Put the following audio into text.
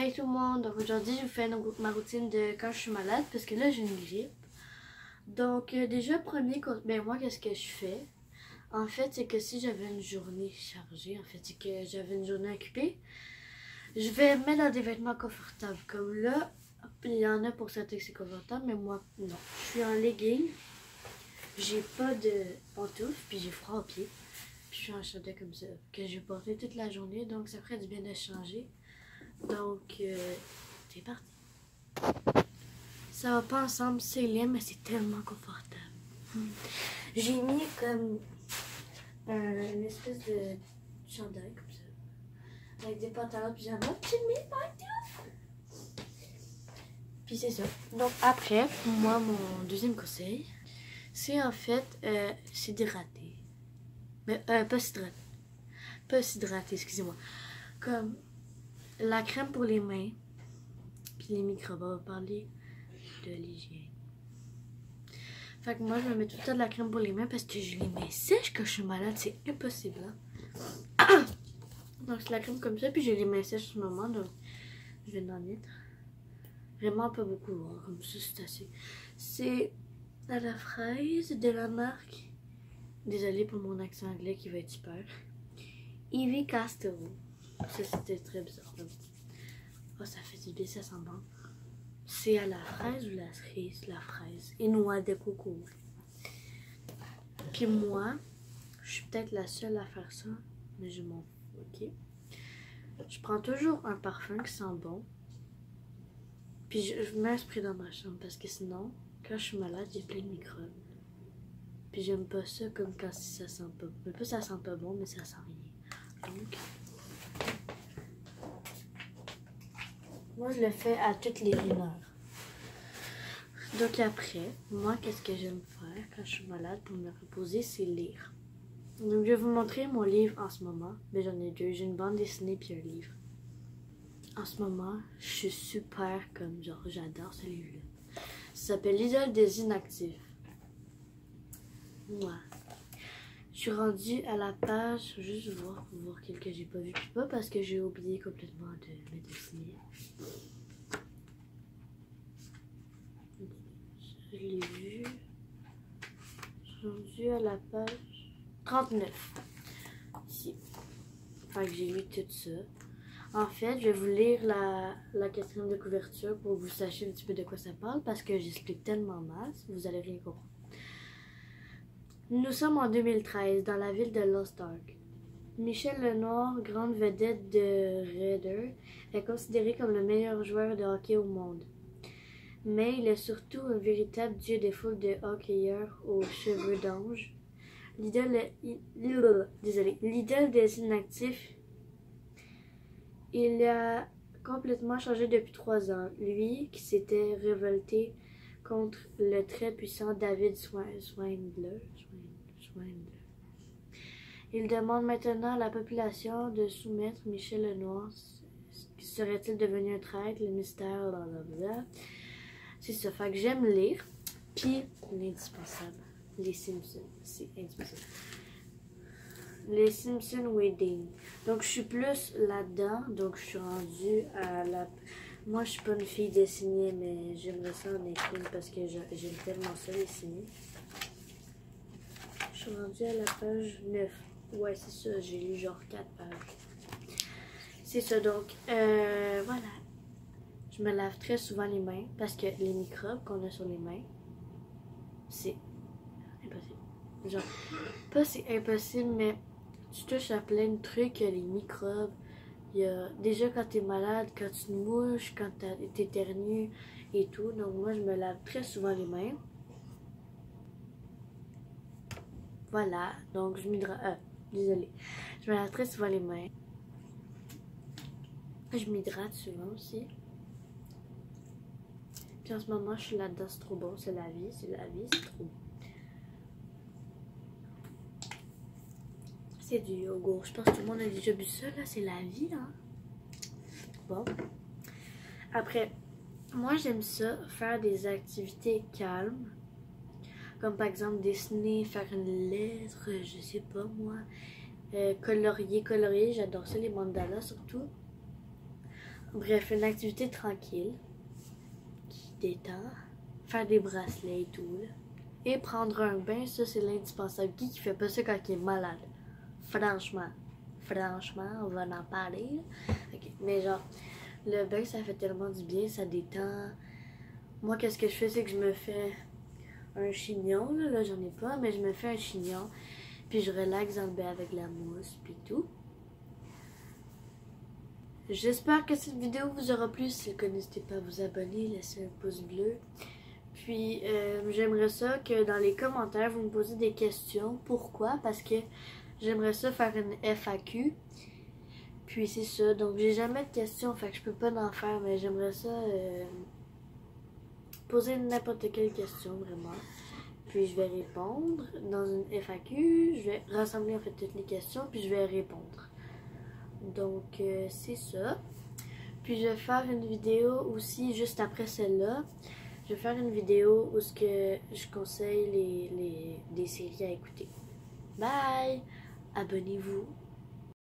Hey tout le monde, donc aujourd'hui je vous fais ma routine de quand je suis malade parce que là j'ai une grippe. Donc déjà ben moi qu'est-ce que je fais? En fait c'est que si j'avais une journée chargée, en fait c'est que j'avais une journée occupée, je vais mettre dans des vêtements confortables. Comme là, il y en a pour certains que c'est confortable, mais moi non. Je suis en legging, j'ai pas de pantoufles, puis j'ai froid aux pieds. Puis je suis en chandail comme ça, que je vais porter toute la journée, donc ça ferait du bien de changer. Donc, c'est parti. Ça va pas ensemble, c'est laid, mais c'est tellement confortable. J'ai mis comme une espèce de chandail comme ça, avec des pantalons pyjama, puis j'ai mis des pantoufles. Puis c'est ça. Donc après, moi, mon deuxième conseil, c'est en fait s'hydrater. Mais pas s'hydrater. Pas s'hydrater, excusez-moi. Comme la crème pour les mains, puis les microbes, on va parler de l'hygiène. Fait que moi, je me mets tout le temps de la crème pour les mains parce que je les mets sèches quand je suis malade. C'est impossible, hein? Donc, c'est la crème comme ça, puis j'ai les mains sèches en ce moment, donc je vais en mettre. Vraiment pas beaucoup, hein, comme ça, c'est assez. C'est à la fraise de la marque. Désolée pour mon accent anglais qui va être super. Ivy Castro. Ça, c'était très bizarre. Oh, ça fait du bien, ça sent bon. C'est à la fraise ou la cerise? La fraise. Et noix de coco. Puis moi, je suis peut-être la seule à faire ça, mais je m'en fous, ok? Je prends toujours un parfum qui sent bon. Puis je mets un spray dans ma chambre parce que sinon, quand je suis malade, j'ai plein de microbes. Puis j'aime pas ça comme quand ça sent pas bon. Mais pas ça sent pas bon, mais ça sent rien. Donc, moi je le fais à toutes les 1 heure. Donc après, moi qu'est-ce que j'aime faire quand je suis malade pour me reposer, c'est lire. Donc je vais vous montrer mon livre en ce moment. Mais j'en ai deux, j'ai une bande dessinée puis un livre. En ce moment, je suis super comme genre, j'adore ce livre-là. Ça s'appelle L'idole des inactifs. Moi, je suis rendue à la page, juste voir quel que j'ai pas vu. Puis pas parce que j'ai oublié complètement de me dessiner. Je l'ai vu. Je suis rendue à la page 39. Ici. Fait que j'ai lu tout ça. En fait, je vais vous lire la quatrième de couverture pour que vous sachiez un petit peu de quoi ça parle parce que j'explique tellement mal, vous allez rien comprendre. Nous sommes en 2013 dans la ville de Lost Ark. Michel Lenoir, grande vedette de Raider, est considéré comme le meilleur joueur de hockey au monde. Mais il est surtout un véritable dieu des foules de hockeyeurs aux cheveux d'ange. L'idole des inactifs. Il a complètement changé depuis 3 ans. Lui, qui s'était révolté contre le très puissant David Swindler. Il demande maintenant à la population de soumettre Michel Lenoir. Serait-il devenu un traître? Le mystère, blablabla. C'est ça. Fait que j'aime lire. Puis, l'indispensable. Les Simpsons. C'est indispensable. Les Simpsons Wedding. Donc, je suis plus là-dedans. Donc, je suis rendue à la... Moi, je suis pas une fille dessinée, mais j'aimerais ça en écrire parce que j'aime tellement ça, dessiner. Je suis rendue à la page 9. Ouais, c'est ça. J'ai lu genre 4 pages. C'est ça, donc, voilà. Je me lave très souvent les mains parce que les microbes qu'on a sur les mains, c'est impossible. Genre, pas c'est impossible, mais tu touches à plein de trucs, les microbes. Il y a déjà quand t'es malade, quand tu te mouches, quand t'éternues et tout. Donc moi je me lave très souvent les mains. Voilà, donc je m'hydrate. Désolée. Je me lave très souvent les mains. Je m'hydrate souvent aussi. Puis en ce moment je suis là-dedans, c'est trop bon. C'est la vie, c'est trop bon. C'est du yogourt. Je pense que tout le monde a déjà bu ça, là. C'est la vie, hein. Bon. Après, moi, j'aime ça, faire des activités calmes. Comme par exemple, dessiner, faire une lettre, je sais pas, moi. Colorier. J'adore ça, les mandalas, surtout. Bref, une activité tranquille, qui détend, faire des bracelets et tout, là. Et prendre un bain, ça c'est l'indispensable. Qui fait pas ça quand il est malade? Franchement, on va en parler, là. Ok, mais genre, le bain ça fait tellement du bien, ça détend. Moi, qu'est-ce que je fais, c'est que je me fais un chignon, là j'en ai pas, mais je me fais un chignon, puis je relaxe dans le bain avec la mousse, puis tout. J'espère que cette vidéo vous aura plu. Si vous n'hésitez pas à vous abonner, laissez un pouce bleu. Puis j'aimerais ça que dans les commentaires, vous me posez des questions. Pourquoi? Parce que j'aimerais ça faire une FAQ. Puis c'est ça. Donc j'ai jamais de questions, fait que je peux pas en faire, mais j'aimerais ça poser n'importe quelle question, vraiment. Puis je vais répondre dans une FAQ. Je vais rassembler en fait toutes les questions, puis je vais répondre. Donc c'est ça. Puis je vais faire une vidéo aussi juste après celle-là. Je vais faire une vidéo où je conseille des séries à écouter. Bye! Abonnez-vous.